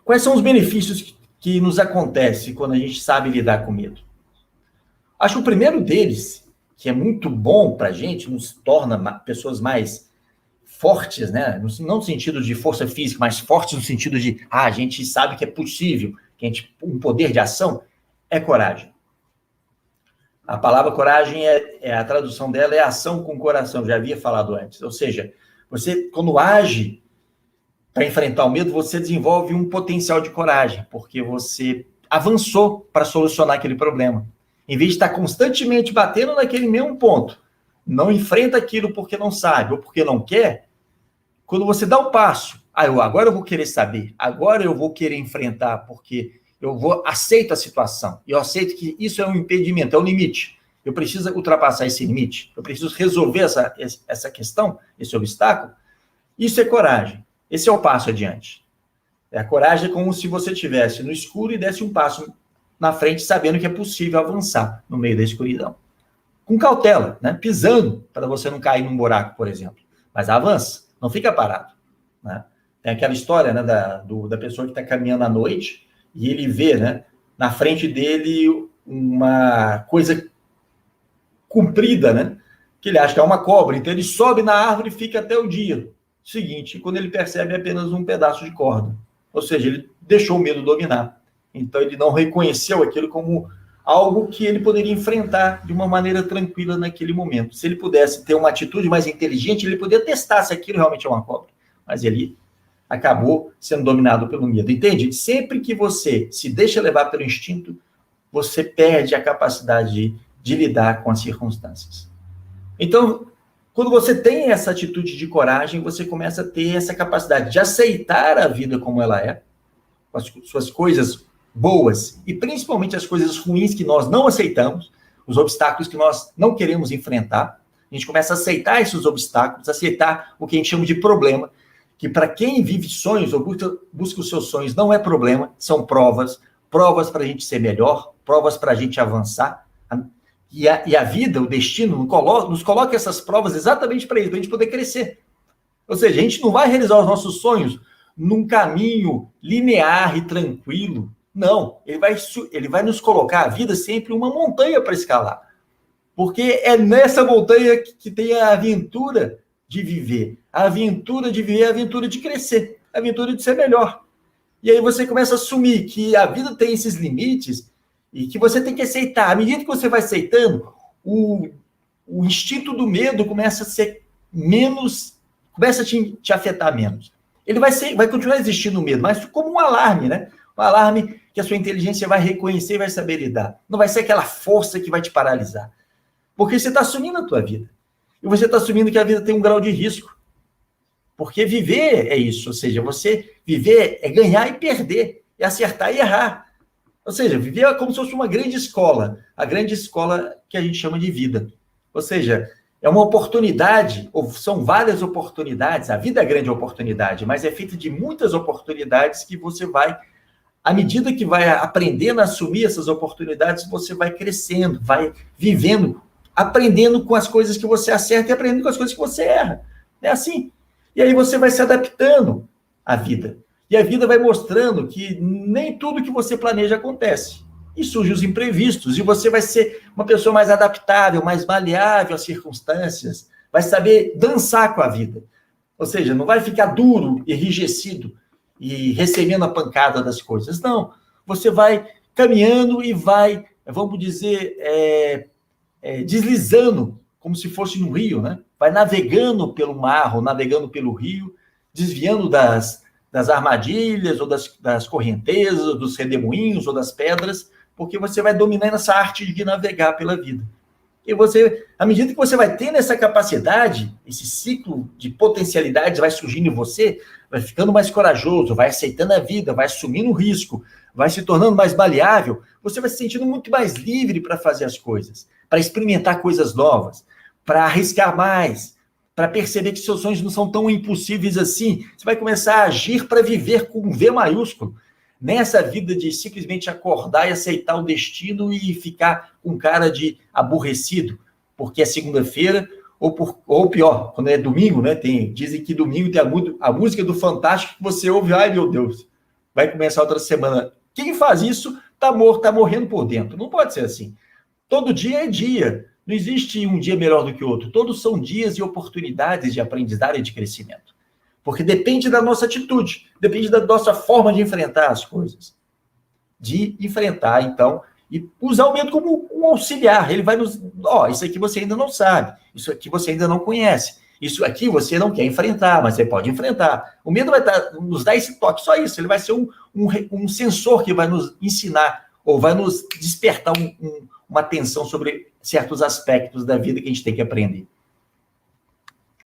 Quais são os benefícios que nos acontecem quando a gente sabe lidar com medo? Acho que o primeiro deles, que é muito bom para a gente, nos torna pessoas mais fortes, né? Não no sentido de força física, mas fortes no sentido de, a gente sabe que é possível, que a gente, um poder de ação, é coragem. A palavra coragem, a tradução dela é ação com coração, já havia falado antes. Ou seja, você, quando age para enfrentar o medo, você desenvolve um potencial de coragem, porque você avançou para solucionar aquele problema. Em vez de estar constantemente batendo naquele mesmo ponto, não enfrenta aquilo porque não sabe ou porque não quer, quando você dá o passo, agora eu vou querer saber, agora eu vou querer enfrentar, porque aceito a situação, eu aceito que isso é um impedimento, é um limite. Eu preciso ultrapassar esse limite, eu preciso resolver essa questão, esse obstáculo. Isso é coragem. Esse é o passo adiante. A coragem é como se você estivesse no escuro e desse um passo na frente, sabendo que é possível avançar no meio da escuridão. Com cautela, né? Pisando, para você não cair num buraco, por exemplo. Mas avança, não fica parado. Né? Tem aquela história, né, da pessoa que está caminhando à noite e ele vê, né, na frente dele uma coisa comprida, né, que ele acha que é uma cobra. Então ele sobe na árvore e fica até o dia seguinte, quando ele percebe apenas um pedaço de corda. Ou seja, ele deixou o medo dominar. Então ele não reconheceu aquilo como algo que ele poderia enfrentar de uma maneira tranquila naquele momento. Se ele pudesse ter uma atitude mais inteligente, ele poderia testar se aquilo realmente é uma cobra. Mas ele acabou sendo dominado pelo medo. Entende? Sempre que você se deixa levar pelo instinto, você perde a capacidade de lidar com as circunstâncias. Então, quando você tem essa atitude de coragem, você começa a ter essa capacidade de aceitar a vida como ela é, com as suas coisas boas e principalmente as coisas ruins que nós não aceitamos, os obstáculos que nós não queremos enfrentar. A gente começa a aceitar esses obstáculos, aceitar o que a gente chama de problema, que para quem vive sonhos ou busca os seus sonhos não é problema, são provas para a gente ser melhor, provas para a gente avançar. E a vida, o destino, nos coloca essas provas exatamente para isso, para a gente poder crescer. Ou seja, a gente não vai realizar os nossos sonhos num caminho linear e tranquilo. Não, ele vai nos colocar a vida sempre uma montanha para escalar. Porque é nessa montanha que tem a aventura de viver. A aventura de viver é a aventura de crescer, a aventura de ser melhor. E aí você começa a assumir que a vida tem esses limites e que você tem que aceitar. À medida que você vai aceitando, o instinto do medo começa a ser menos, começa a te afetar menos. Ele vai continuar existindo o medo, mas como um alarme, né? Um alarme que a sua inteligência vai reconhecer e vai saber lidar. Não vai ser aquela força que vai te paralisar. Porque você está assumindo a tua vida. E você está assumindo que a vida tem um grau de risco. Porque viver é isso. Ou seja, você viver é ganhar e perder. É acertar e errar. Ou seja, viver é como se fosse uma grande escola. A grande escola que a gente chama de vida. Ou seja, é uma oportunidade, ou são várias oportunidades. A vida é grande oportunidade, mas é feita de muitas oportunidades que você vai, à medida que vai aprendendo a assumir essas oportunidades, você vai crescendo, vai vivendo, aprendendo com as coisas que você acerta e aprendendo com as coisas que você erra. É assim. E aí você vai se adaptando à vida. E a vida vai mostrando que nem tudo que você planeja acontece. E surgem os imprevistos. E você vai ser uma pessoa mais adaptável, mais maleável às circunstâncias. Vai saber dançar com a vida. Ou seja, não vai ficar duro, enrijecido e recebendo a pancada das coisas. Não. Você vai caminhando e vai, vamos dizer, deslizando, como se fosse no rio, né? Vai navegando pelo mar ou navegando pelo rio, desviando das armadilhas ou das correntezas, dos redemoinhos ou das pedras, porque você vai dominando essa arte de navegar pela vida. E você, à medida que você vai tendo essa capacidade, esse ciclo de potencialidades vai surgindo em você, vai ficando mais corajoso, vai aceitando a vida, vai assumindo o risco, vai se tornando mais maleável, você vai se sentindo muito mais livre para fazer as coisas, para experimentar coisas novas, para arriscar mais, para perceber que seus sonhos não são tão impossíveis assim. Você vai começar a agir para viver com um V maiúsculo. Nessa vida de simplesmente acordar e aceitar o destino e ficar com cara de aborrecido, porque é segunda-feira, ou pior, quando é domingo, né? Dizem que domingo tem a música do Fantástico que você ouve, ai meu Deus, vai começar outra semana. Quem faz isso tá morto, tá morrendo por dentro. Não pode ser assim. Todo dia é dia. Não existe um dia melhor do que o outro. Todos são dias e oportunidades de aprendizado e de crescimento. Porque depende da nossa atitude, depende da nossa forma de enfrentar as coisas. De enfrentar, então, e usar o medo como um auxiliar. Ele vai nos... isso aqui você ainda não sabe, isso aqui você ainda não conhece, isso aqui você não quer enfrentar, mas você pode enfrentar. O medo vai nos dar esse toque, só isso. Ele vai ser um sensor que vai nos ensinar, ou vai nos despertar uma atenção sobre certos aspectos da vida que a gente tem que aprender.